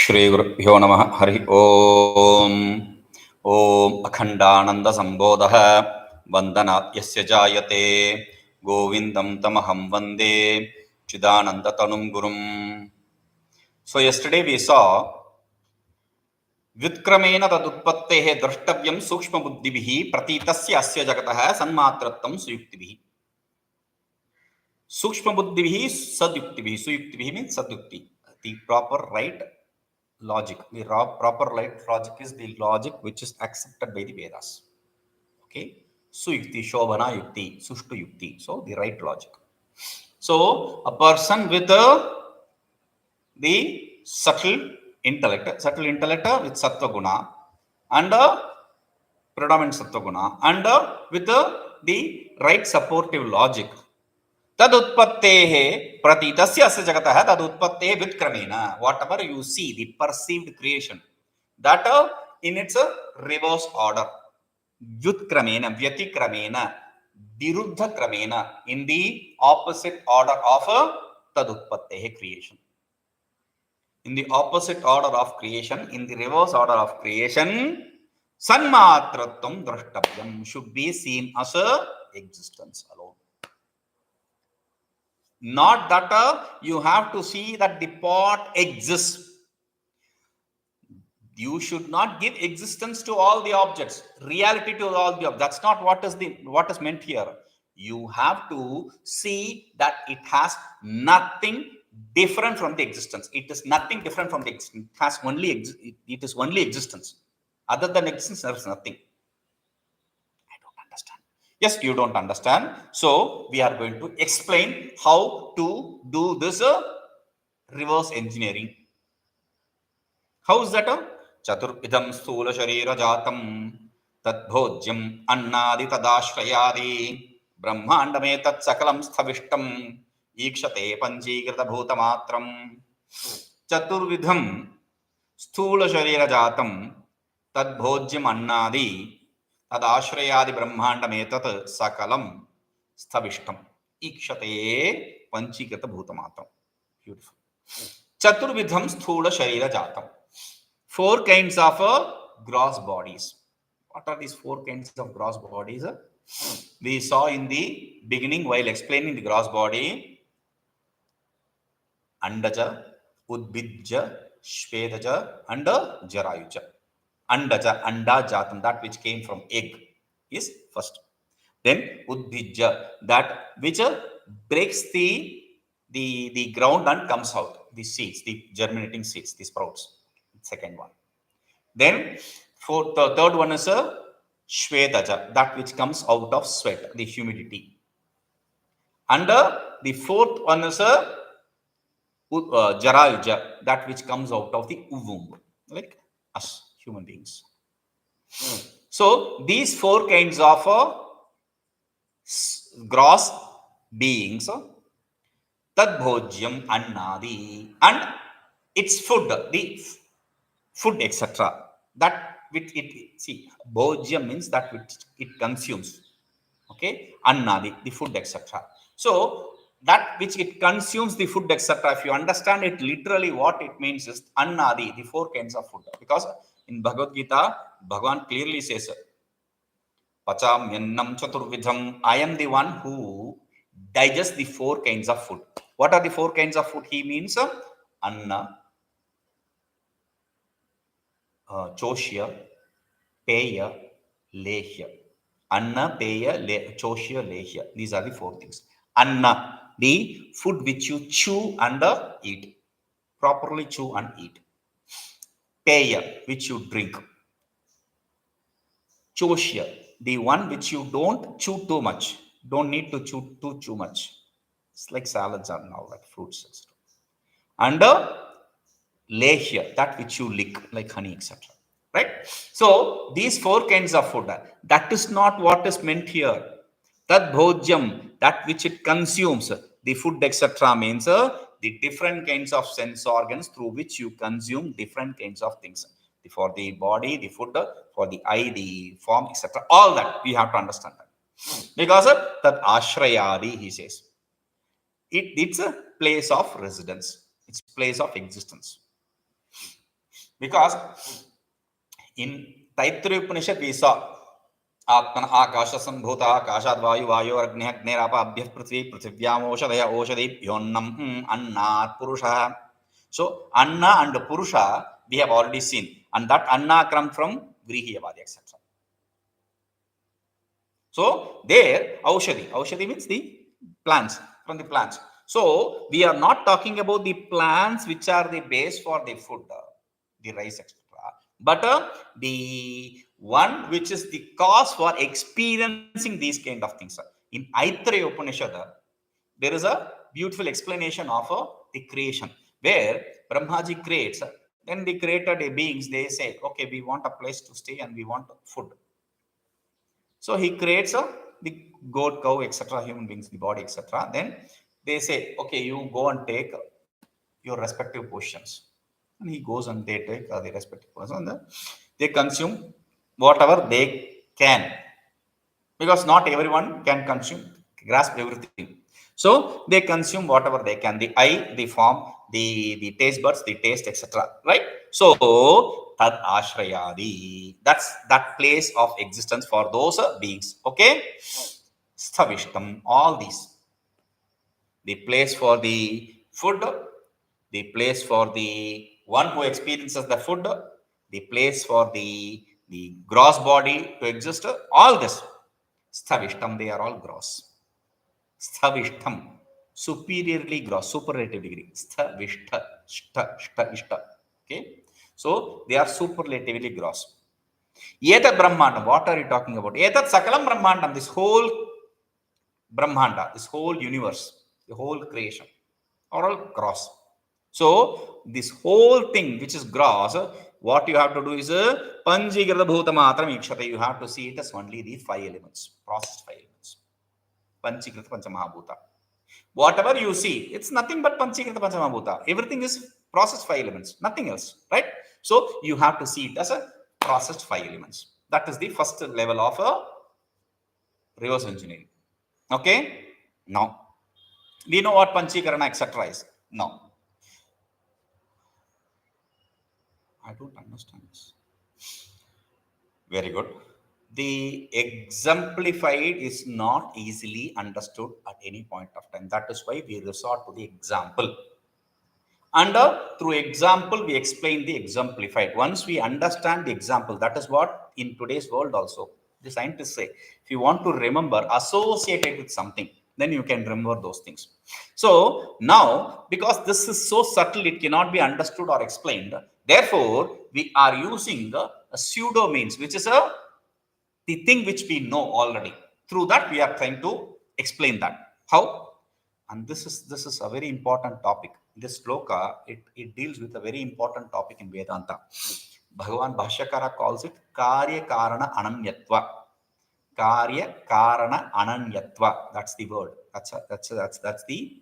श्रीगुरुभ्यो नमः हरि ओम ओम अखंडानंद संबोधः वंदनात् यस्य जायते गोविंदं तमहं वंदे चिदानंद तनुं गुरुं. So yesterday we saw व्युत्क्रमेण तदुत्पत्तेः द्रष्टव्यं सूक्ष्मबुद्धिभिः प्रतीतस्य अस्य जगतः सन्मात्रत्वं सुयुक्तिभिः. सूक्ष्मबुद्धिभिः सद्युक्तिभिः. सुयुक्तिभिः means sadyukti, the proper right logic. The proper right logic is the logic which is accepted by the Vedas. Okay, suyukti, shobhana yukti, sushtu yukti. So the right logic. So a person with the subtle intellect with sattva guna and predominant sattva guna and with the right supportive logic. Tadutpattehe pratitasya asya jagatah tadutpattehe vyutkramena. Whatever you see, the perceived creation, that in its reverse order. Vyutkramena, vyatikramena, viruddha kramena, in the opposite order of tadutpattehe creation. In the opposite order of creation, in the reverse order of creation, sanmatratvam drashtavyam should be seen as existence alone. Not that you have to see that the pot exists. You should not give existence to all the objects, reality to all the objects. That's not what is meant here. You have to see that it has nothing different from the existence. It is nothing different from the existence. It has only it is only existence. Other than existence, there is nothing. Yes, you don't understand. So we are going to explain how to do this reverse engineering. How is that? Caturvidhaṃ sthūlaśarīrajātaṃ tadbhojyamannādi tadāśrayādi brahmāṇḍametatsakalaṃ sthaviṣṭha mīkṣete pañcīkṛtabhūtamātram. Caturvidhaṃ sthūlaśarīrajātaṃ tadbhojyamannādi tadāśrayādi brahmāṇḍametatsakalaṃ sthaviṣṭha mīkṣete pañcīkṛtabhūtamātram. Beautiful. Caturvidhaṃ sthūlaśarīrajātaṃ. Four kinds of gross bodies. What are these four kinds of gross bodies? We saw in the beginning while explaining the gross body: andaja, udbhidja, shvedaja, and jarayuja. Andaja, jatam, that which came from egg, is first. Then udbhidja, that which breaks the ground and comes out, the seeds, the germinating seeds, the sprouts. Second one. Then the third one is a shvedaja, that which comes out of sweat, the humidity. And the fourth one is a jarayuja, that which comes out of the womb, like us human beings. So these four kinds of gross beings, tadbhojyamannādi, and its food, the food, etc. That which it, see, bhojyam means that which it consumes. Okay, annādi, the food, etc. So that which it consumes, the food, etc. If you understand it literally, what it means is annādi, the four kinds of food. Because in Bhagavad Gita, Bhagavan clearly says, pacāmyannam caturvidhaṃ, I am the one who digests the four kinds of food. What are the four kinds of food? He means anna, choshya, peya, lehya. Anna, peya, choshya, lehya. These are the four things. Anna, the food which you chew and eat. Properly chew and eat. Peya, which you drink. Choshya, the one which you don't chew too much. Don't need to chew too much. It's like salads and all that, fruits and stuff. And lehya, that which you lick, like honey, etc. Right? So these four kinds of food, that is not what is meant here. Tadbhojyam, that which it consumes, the food, etc. means the different kinds of sense organs through which you consume different kinds of things. For the body, the food, for the eye, the form, etc. All that we have to understand that. Because tadāśrayādi, he says, it's a place of residence. It's place of existence. Because in Taittiriya Upanishad we saw Atman Akasha Sambhuta Akashad Vayu Vayu Agni Agnerapa Abhyas Prithvi Prithivyam Oshadaya Oshadi Yonnam Annat Purusha. So Anna and Purusha we have already seen, and that Anna comes from Grīvādimadyatkalaśaṃ, etc. So there Aushadi means the plants, from the plants. So we are not talking about the plants which are the base for the food, the rice, etc. But the one which is the cause for experiencing these kind of things. In Aitreya Upanishad, there is a beautiful explanation of the creation, where Brahmaji creates. Then the created beings, they say, okay, we want a place to stay and we want food. So he creates the goat, cow, etc., human beings, the body, etc. Then they say, okay, you go and take your respective positions. And he goes and they take the respective positions. And they consume whatever they can. Because not everyone can grasp everything. So they consume whatever they can. The eye, the form, the taste buds, the taste, etc. Right? So tadāśrayādi. That's that place of existence for those beings. Okay? Sthaviṣṭha. All these. The place for the food, the place for the one who experiences the food, the place for the gross body to exist, all this. Sthaviṣṭha, they are all gross. Sthaviṣṭha, superiorly gross, superlative degree. Sthaviṣṭha, ishta. Okay? So they are superlatively gross. Etat brahmāṇḍam, what are you talking about? Yatastato'ṅga brahmāṇḍam, this whole brahmāṇḍa, this whole universe, the whole creation, are all gross. So this whole thing which is gross, what you have to do is pañcīkṛtabhūtamātram mīkṣeta. You have to see it as only the 5 elements, processed 5 elements. Pañcīkṛta pañcamābhūta. Whatever you see, it's nothing but pañcīkṛta pañcamābhūta. Everything is processed 5 elements, nothing else, right? So you have to see it as a processed 5 elements. That is the first level of reverse engineering. Okay? Now, we know what pañcīkṛna, etc. is. No. I don't understand this. Very good. The exemplified is not easily understood at any point of time. That is why we resort to the example. And through example, we explain the exemplified. Once we understand the example, that is what in today's world also, the scientists say, if you want to remember, associate it with something, then you can remember those things. So now, because this is so subtle, it cannot be understood or explained. Therefore, we are using a pseudo means, which is the thing which we know already. Through that, we are trying to explain that. How? And this is a very important topic. This sloka, it deals with a very important topic in Vedanta. Bhagavan Bhashyakara calls it karya-karana ananyatva. Karya-karana ananyatva. That's the word. That's the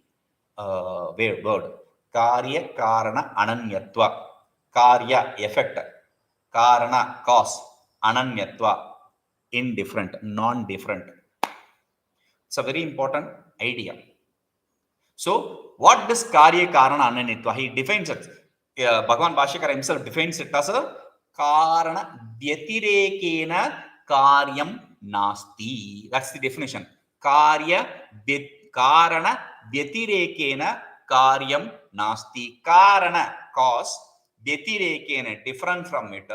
word. Karya-karana ananyatva. Karya, effect. Karana, cause. Ananyatva, indifferent, non-different. It's a very important idea. So, what does karya karana ananyatva? He defines it. Bhagavan Bhashyakara himself defines it as a karana vyatirekena karyam nasti. That's the definition. Karana vyatirekena karyam nasti. Karana, cause, vyatirekena, different from it,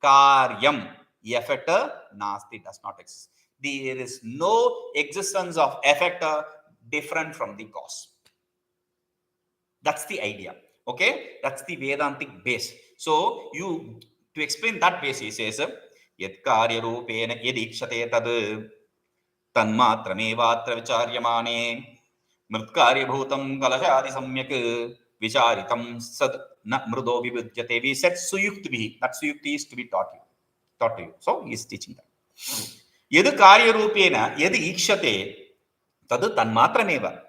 karyam, effect, nasti, does not exist. There is no existence of effect different from the cause. That's the idea. Okay, that's the Vedantic base. So you, to explain that base, he says yadkāryarūpeṇa yadīkṣyate ttanmātramevātra vicāryamāṇe mṛtkāryabhūtaṃ kalaśādi samyak vicāritāṃ sad na mṛdo vibhidyate. We said suyuktibhi. That suyukti is to be taught to you. So he is teaching that. Yadkāryarūpeṇa yadīkṣyate ttanmātramevātra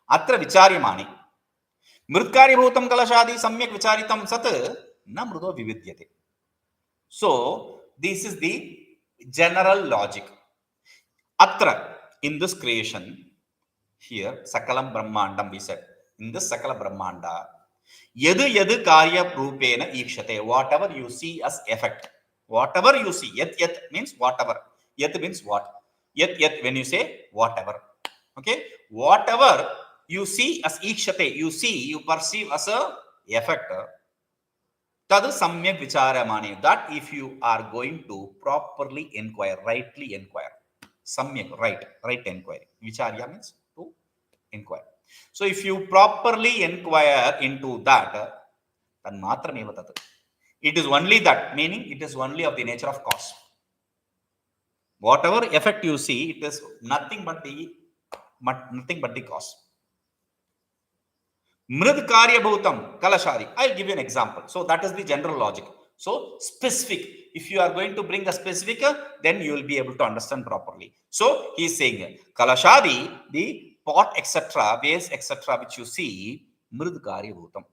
atra vicāryamāṇe mṛtkāryabhūtaṃ kalaśādi samyak vicāritāṃ sat na mṛdo vibhidyate. So this is the general logic. Atra, in this creation, here sakalam brahmāṇḍam, we said, in this sakala brahmāṇḍa, Yadu yadkāryarūpeṇa mīkṣete. Whatever you see as effect. Whatever you see. Yat means whatever. Yat means what? Yat when you say whatever. Okay. Whatever you see as mīkṣete, you see, you perceive as a effect. Tadu samya vicāryamāṇe. That if you are going to properly inquire, rightly inquire. Samya, right inquiry. Vicārya means to inquire. So if you properly inquire into that, ttanmātramevātra. It is only that, meaning it is only of the nature of cause. Whatever effect you see, it is nothing but the cause. mṛdkāryabhūtaṃ kalaśādi. I'll give you an example. So that is the general logic. So specific. If you are going to bring a specific, then you will be able to understand properly. So he is saying kalaśādi, the pot, etc., vase, etc., which you see, mṛdkāryabhūtaṃ.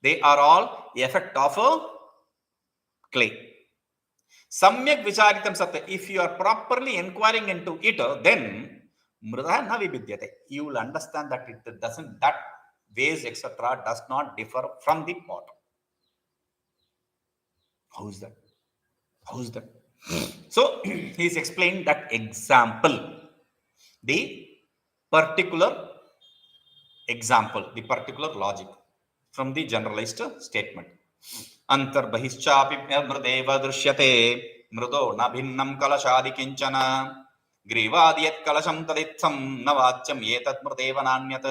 They are all the effect of a clay. Samyak vicāryataṃ satya. If you are properly inquiring into it, then mṛdo na vibhidyate. You will understand that it doesn't, that vase, etc., does not differ from the pot. How is that? How is that? So he is explaining that example, the particular example, the particular logic from the generalized statement. antarbahiścāpi mṛdeva dṛśyate mṛdo na bhinnaṃ kalaśādi kiñcana grīvādimadyatkalaśaṃ taditthaṃ na vācyametacca mṛdeva nānyat.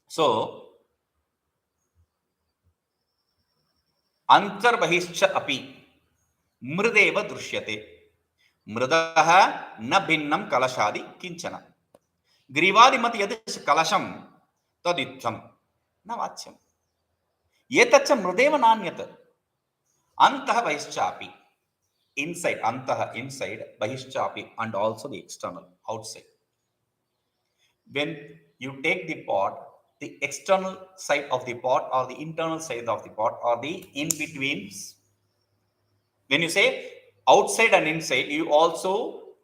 So antarbahiścāpi mṛdeva dṛśyate mṛdah na bhinnaṃ kalaśādi kiñcana grīvādimadyatkalaśaṃ taditthaṃ na vācyam. Yatacca mṛdeva nānyat. Antarbahiścāpi. Inside, inside, bahiścāpi, and also the external, outside. When you take the pot, the external side of the pot or the internal side of the pot or the in-betweens. When you say outside and inside, you also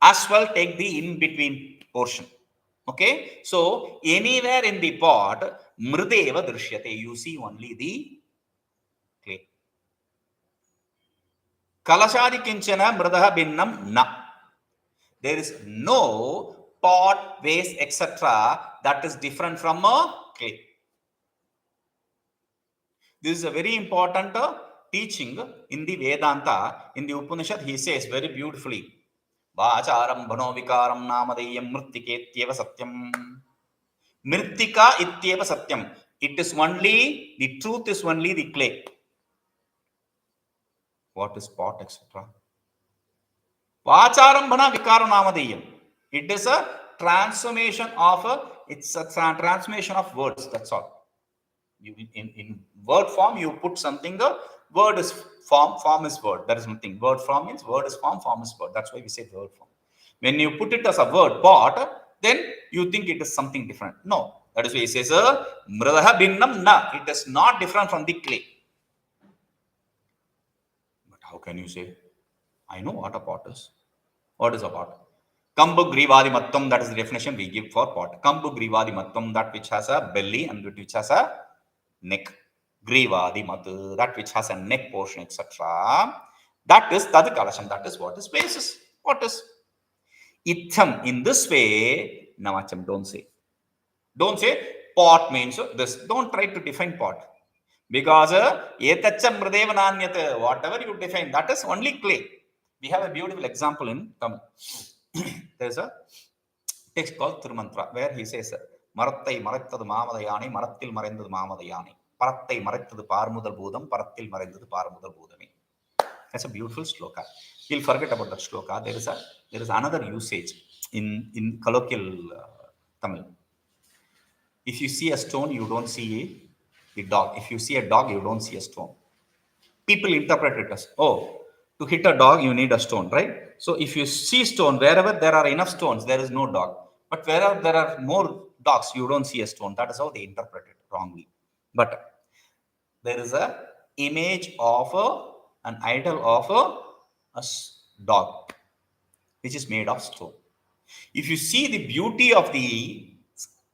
as well take the in-between portion. Okay, so anywhere in the pot, mṛdeva dṛśyate, you see only the clay. kalaśādi kiñcana mṛdah bhinnaṃ na. There is no pot, vase, etc. that is different from a clay. This is a very important teaching in the Vedanta. In the Upanishad, he says very beautifully, vācyaramabhano vicāram nāmadeyam mṛtika satyam. Mṛtika ityeva satyam. It is only, the truth is only the clay. What is pot, etc.? Vācārambhana vicāram nāmadeyam. It is a transformation of transformation of words. That's all. You, in word form, you put something. The word is form is word. There is nothing. Word form means word is form is word. That's why we say word form. When you put it as a word, pot, then you think it is something different. No, that is why he says, mṛdah bhinnaṃ na. It is not different from the clay. But how can you say? I know what a pot is. What is a pot? Kambu grīvādimadyatkalaśaṃ, that is the definition we give for pot. Kambu grīvādimadyatkalaśaṃ, that which has a belly and which has a neck. Grīvādimadyatkalaśaṃ, that which has a neck portion, etc. That is tadkalaśāṃ. That is what is basis. What is? Itham, in this way, navacham, don't say. Don't say pot means this. Don't try to define pot. Because yatacca mṛdeva nānyat, whatever you define, that is only clay. We have a beautiful example in Tamil. There is a text called Thirumantra where he says, Marattai marattadu māmadayāni, marattil maraindadu māmadayāni. Parattai marattadu pārmudal bhūtam, parattil maraindadu pārmudal bhūtami. That's a beautiful shloka. You'll forget about that shloka. There is another usage in colloquial Tamil. If you see a stone, you don't see a dog. If you see a dog, you don't see a stone. People interpret it as, oh, to hit a dog, you need a stone, right? So if you see stone, wherever there are enough stones, there is no dog. But wherever there are more dogs, you don't see a stone. That is how they interpret it wrongly. But there is a image of an idol of a dog, which is made of stone. If you see the beauty of the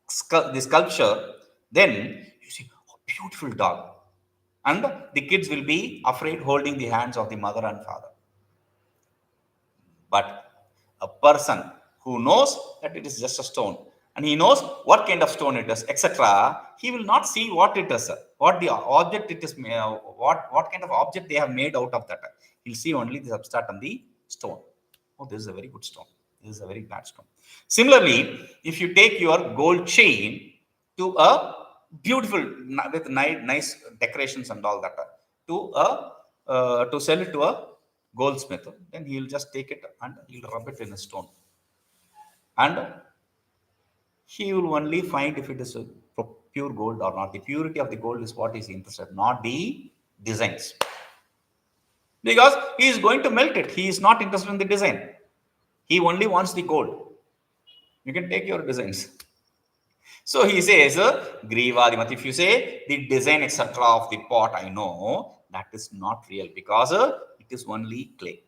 the sculpture, then you see, oh, beautiful dog. And the kids will be afraid holding the hands of the mother and father. But a person who knows that it is just a stone, and he knows what kind of stone it is, etc., he will not see what it is, what the object it is, what kind of object they have made out of that. He'll see only the substratum, the stone. Oh, this is a very good stone. This is a very bad stone. Similarly, if you take your gold chain to a beautiful, with nice decorations and all that, to sell it to a goldsmith, then he will just take it and he will rub it in a stone, and he will only find if it is a pure gold or not. The purity of the gold is what is interested, not the designs, because he is going to melt it. He is not interested in the design. He only wants the gold. You can take your designs. So he says, grīvādimadyatkalaśaṃ. If you say the design, etc., of the pot, I know that is not real, because it is only clay.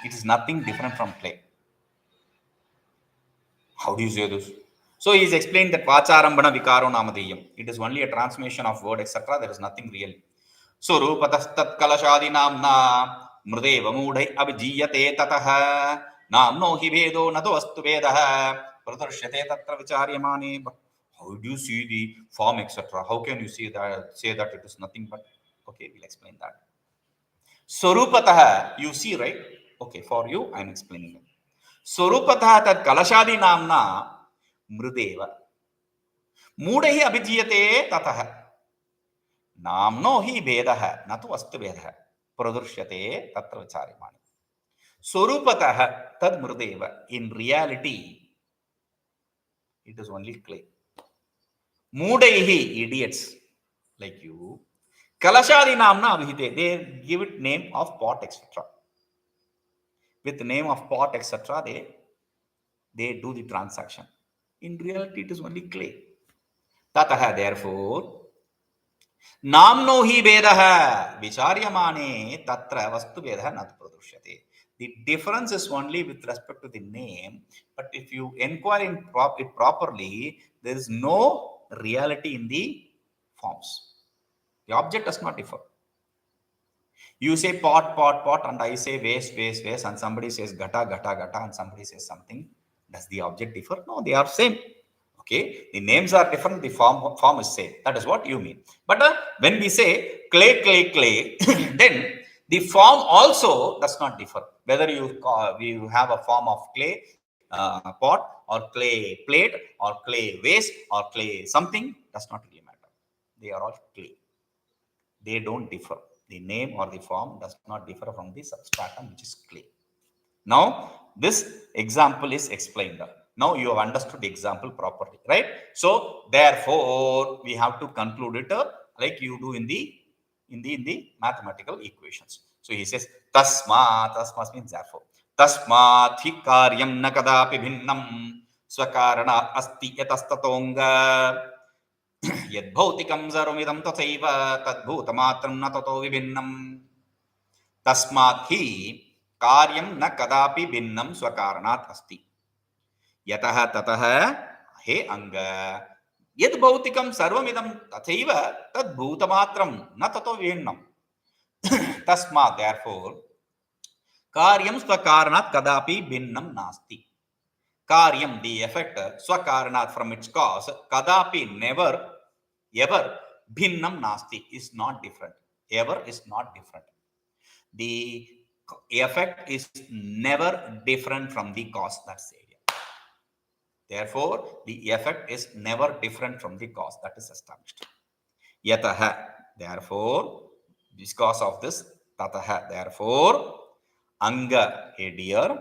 It is nothing different from clay. How do you say this? So he is explained that vācyametacca vikāro namadiyam. It is only a transmission of word, etc. There is nothing real. svarūpatastatkalaśādināmnā mṛdeva mūḍhairabhidhīyate tatah nāmno hi bhedo nato astu vedah dṛśyate tatra vicāryamāne. How do you see the form, etc.? How can you say that it is nothing but? Okay, we'll explain that. Svarūpataha, you see, right? Okay, for you, I am explaining it. svarūpataha tad kalaśādināmnā mṛdeva mūḍhaihi abhidhīyate tatah nāmno hi bhedah nato astu vedah dṛśyate tatra vicāryamāne. Svarūpataha tad mṛdeva. In reality, it is only clay. Mūḍhaihi, idiots like you, kalaśādināmnā abhidhīyate, they give it name of pot, etc. With the name of pot, etc., they do the transaction. In reality, it is only clay. Tatah, therefore, nāmno hi bhedah vicāryamāne tatra vastu vedah nat dṛśyate. The difference is only with respect to the name, but if you inquire it properly, there is no reality in the forms. The object does not differ. You say pot, pot, pot, and I say vase, vase, vase, and somebody says gata, gata, gata, and somebody says something. Does the object differ? No, they are same. Okay, the names are different, the form is same. That is what you mean. But when we say clay, clay, clay, then the form also does not differ. Whether you have a form of clay pot, or clay plate, or clay vase, or clay something, does not really matter. They are all clay. They don't differ. The name or the form does not differ from the substratum, which is clay. Now, this example is explained. Now you have understood the example properly, right? So therefore, we have to conclude it like you do in the mathematical equations. So he says, tasmat means therefore. Tasmat hi karyam na kadapi bhinnaṃ swakarana asti yatastato'ṅga yadbhautikam sarvamidam tathaiva tadbhojyamannādi na tato vibhinnam. Tasmat hi karyam na kadapi bhinnaṃ swakaranaṭ asti. Yatah tatah he anga yadbhautikam sarvamidam tathaiva tadbhojyamannādi na tato vibhinnam. Tasmat, therefore, karyam swakaranaṭ kadapi bhinnam nasti. Karyam, the effect, swakaranaṭ, from its cause, kadapi, never, ever, bhinnam nasti, is not different. Ever is not different. The effect is never different from the cause. That's the idea. Therefore, the effect is never different from the cause. That is established. Yatah, therefore, because of this, tatah, therefore, anga, a deer,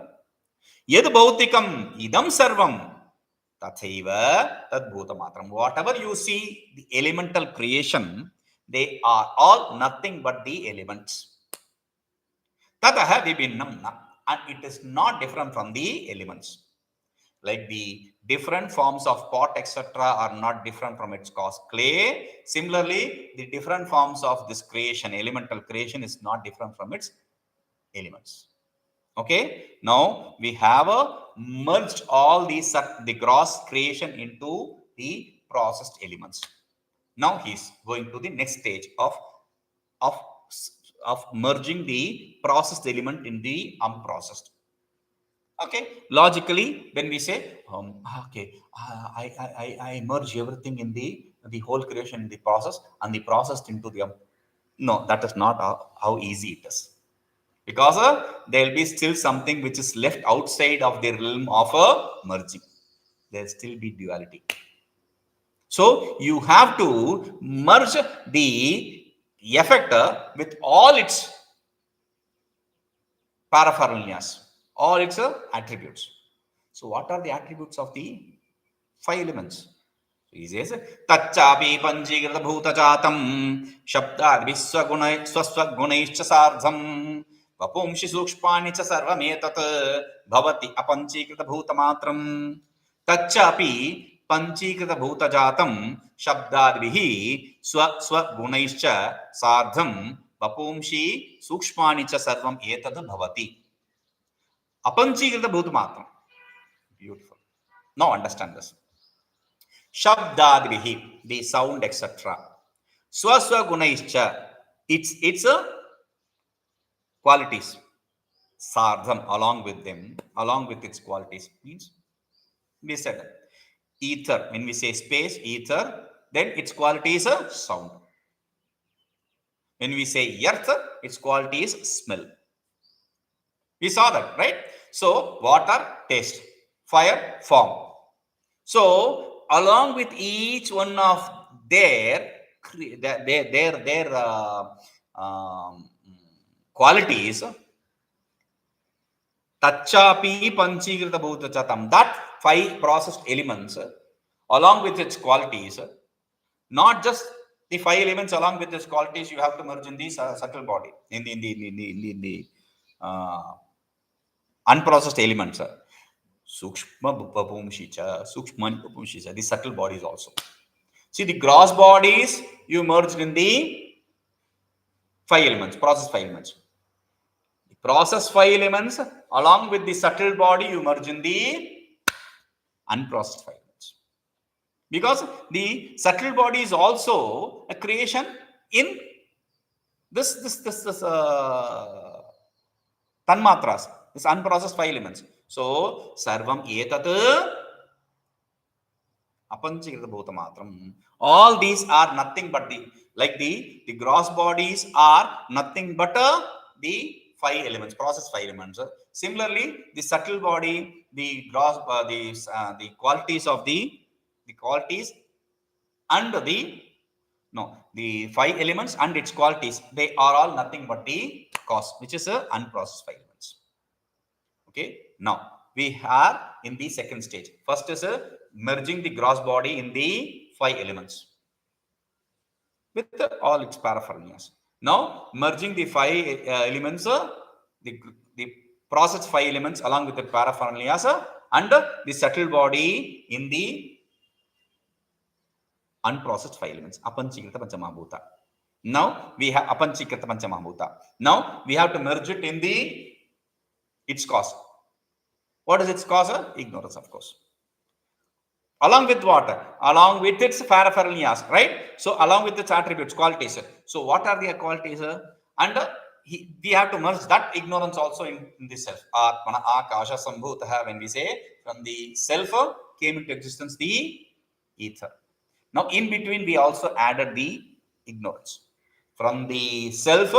yad bhautikam idam sarvam tathaiva tadbhojyamannādi. Whatever you see, the elemental creation, they are all nothing but the elements. Tatah vibhinnam na, and it is not different from the elements. Like the different forms of pot, etc., are not different from its cause, clay. Similarly, the different forms of this creation, elemental creation, is not different from its elements. Okay, now we have merged all these the gross creation into the processed elements. Now he is going to the next stage of merging the processed element in the unprocessed. Okay, logically, when we say, okay, I merge everything in the whole creation in the process and the processed into the no, that is not how easy it is, because there will be still something which is left outside of the realm of merging. There will still be duality. So you have to merge the effector with all its paraphernalias, all its attributes. So what are the attributes of the 5 elements? He says, taccapi pañcīkṛtabhūtamātram shabdādvisvaguna sārdham vapumshi sukṣpāni ca sarvametat bhavati apañcīkṛtabhūtamātram. Taccapi pañcīkṛtabhūtamātram shabdādvihi svaguna sārdham vapumshi sukṣpāni ca sarvam etat bhavati apañcīkṛtabhūtamātram. Beautiful. Now understand this. Shabdadvihi, the sound, etc. Swaswagunaischa, its qualities. Sardham, along with them, along with its qualities. Means, we said ether. When we say space, ether, then its quality is a sound. When we say earth, its quality is smell. We saw that, right? So, water, taste. Fire, form. So, along with each one of their qualities, taccapi pañcīkṛtabhūtamātram, that 5 processed elements, along with its qualities, not just the 5 elements along with its qualities, you have to merge in the subtle body, in the unprocessed elements. Sukshma papumshicha, Sukshmani papumshicha, the subtle bodies also. See, the gross bodies you merged in the 5 elements, processed 5 elements. The processed 5 elements along with the subtle body you merge in the unprocessed 5 elements. Because the subtle body is also a creation in this ttanmātras, this unprocessed 5 elements. So, sarvam etat apañcīkṛtabhūtamātram. All these are nothing but the gross bodies are nothing but the 5 elements, processed 5 elements. Similarly, the subtle body, the gross, the qualities of the qualities and the 5 elements and its qualities, they are all nothing but the cause, which is unprocessed 5 elements. Okay. Now, we are in the second stage. First is merging the gross body in the 5 elements with all its paraphernalias. Now, merging the 5 elements, the processed 5 elements along with the paraphernalias and the subtle body in the unprocessed 5 elements. Apañcīkṛtabhūtamātram. Now, we have apañcīkṛtabhūtamātram. Now, we have to merge it in its cause. What is its cause? Ignorance, of course. Along with what? Along with its paraphernalias, right? So, along with its attributes, qualities. So, what are the qualities? And we have to merge that ignorance also in the self. Atmana akasha sambhutaha, when we say from the self came into existence the ether. Now, in between, we also added the ignorance. From the self,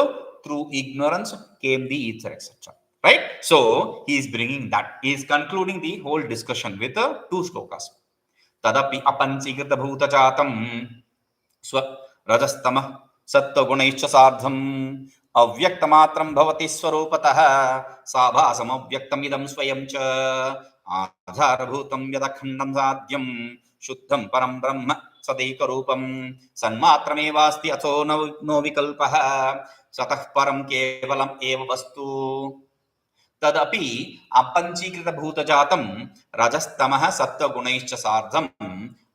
through ignorance, came the ether, etc. Right? So, he is bringing that. He is concluding the whole discussion with 2 shlokas. Tadapi apañcīkṛtabhūtamātram rajastamah sattvagunaischa sārdham avyaktamatram bhavati svarūpataha sabhāsam avyaktam idam swayam ca antarbahiścāpi yadakhandam sādyam shuddham param brahma sadaikarūpam sanmātramevāsti atho no vikalpaha satah param kevalam eva vastu. Tadapi apañcīkṛtabhūtamātram rajastamah sattvagunaischa sārdham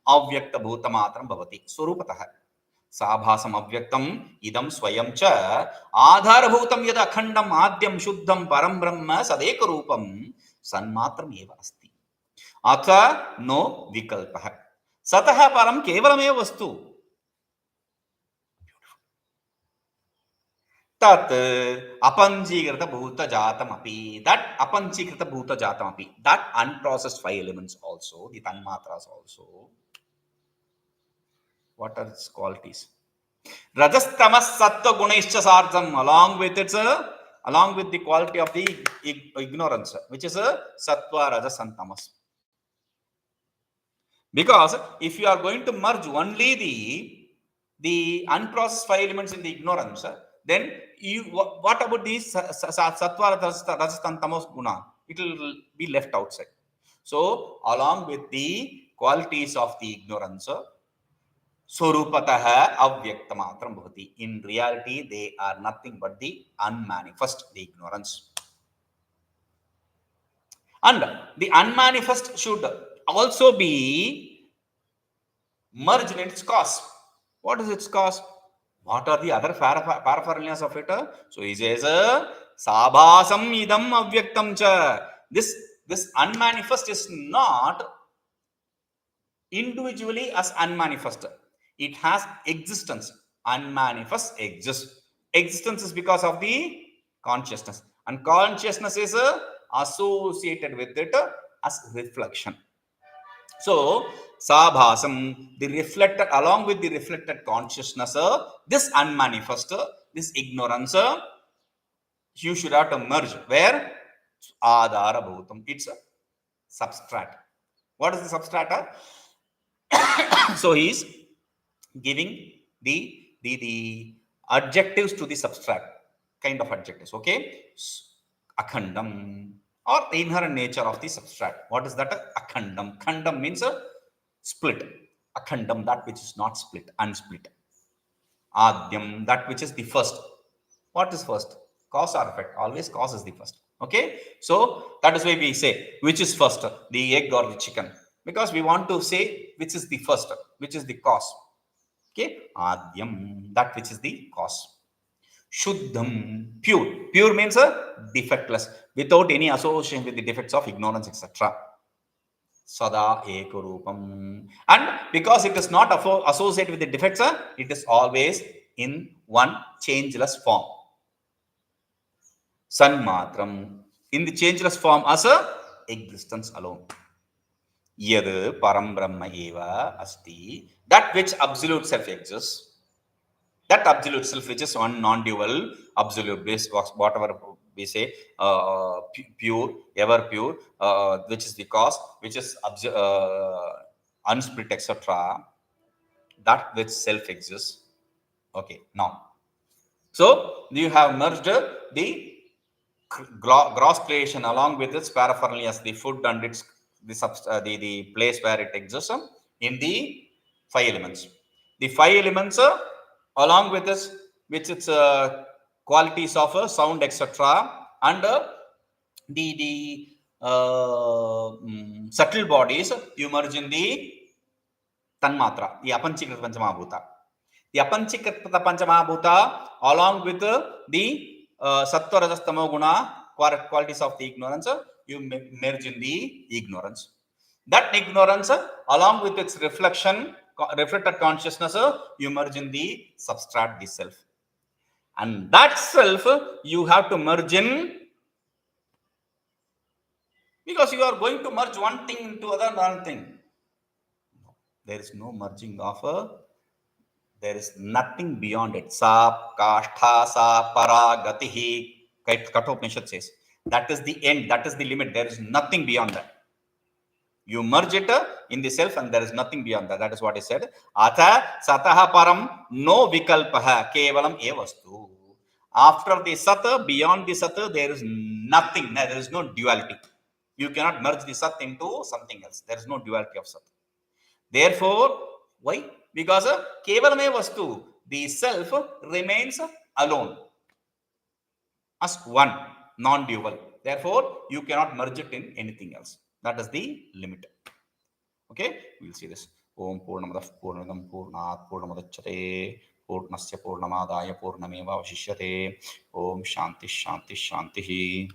avyaktabhūtamātram bhavati svarūpataha sabhāsam avyaktam idam swayam ca ādhārabhūtam yad akhandam ādyam shuddham param brahma sadaikarūpam sanmātrameva asti atha no vikalpaha Satah param kevalameva vastu. Tat apañcīkṛtabhūtamātram. That apañcīkṛtabhūtamātram. That unprocessed five elements also, the tanmatras also. What are its qualities? Rajastamas sattva gunaischa sardham, along with the quality of the ignorance, which is a sattva, rajas and tamas. Because if you are going to merge only the unprocessed five elements in the ignorance, then what about the sattva, rajas and tamas guna? It will be left outside. So along with the qualities of the ignorance, svarūpatastatkalaṃ avyaktamatram bhavati. In reality, they are nothing but the unmanifest, the ignorance. And the unmanifest should also be merged in its cause. What is its cause? What are the other paraphernalias of it? So he says, sabhāsam idam avyaktam cha. This unmanifest is not individually as unmanifest. It has existence. Unmanifest exists. Existence is because of the consciousness. And consciousness is associated with it as reflection. So, sabhāsam, the reflected, along with the reflected consciousness, this unmanifest, this ignorance, you should have to merge. Where? Antarbahiścāpi. It's a substrate. What is the substrate? So, he is giving the adjectives to the substract, kind of adjectives. Okay, akhandam, or the inherent nature of the substract. What is that? Akhandam. Khandam means a split. Akhandam, that which is not split, unsplit. Adyam, that which is the first. What is first? Cause or effect? Always cause is the first. Okay, so that is why we say which is first, the egg or the chicken, because we want to say which is the first, which is the cause. Okay, adyam, that which is the cause. Shuddham, pure. Pure means defectless, without any association with the defects of ignorance, etc. Sada ekarūpam. And because it is not associated with the defects, it is always in one changeless form. Sanmatram, in the changeless form as existence alone. Yad param brahma eva asti, that which absolute self exists. That absolute self, which is one non-dual absolute base, whatever we say, pure, ever pure, which is the cause, which is unsplit, etc. That which self exists. Okay, now, so you have merged the gross creation along with its paraphernalia, the food and its the place where it exists in the five elements. The five elements along with this, which its qualities of sound, etc., and the subtle bodies, you merge in the ttanmātra, the pañcīkṛtabhūtamātram. The pañcīkṛtabhūtamātram, along with the sattva, rajas, tamo guna qualities of the ignorance, you merge in the ignorance. That ignorance, along with its reflected consciousness, you merge in the substrate, the self. And that self, you have to merge in, because you are going to merge one thing into another thing. There is no merging of there is nothing beyond it. Sa, kashtha, sa, para, gatihi, Kathopanishad says. That is the end, that is the limit. There is nothing beyond that. You merge it in the self and there is nothing beyond that. That is what he said. Atha sataha param no vikalpaha kevalam evastu. After the sat, beyond the sat, there is nothing. There is no duality. You cannot merge the sat into something else. There is no duality of sat. Therefore, why? Because kevalam evastu, the self remains alone as one, non-dual. Therefore, you cannot merge it in anything else. That is the limit. Okay, we will see this. Om Purnamadaః Purnamidam Purnāt Purnamudachyate Purnasya Purnamadaya Purnamevāvashishyate. Om Shanti Shanti Shanti.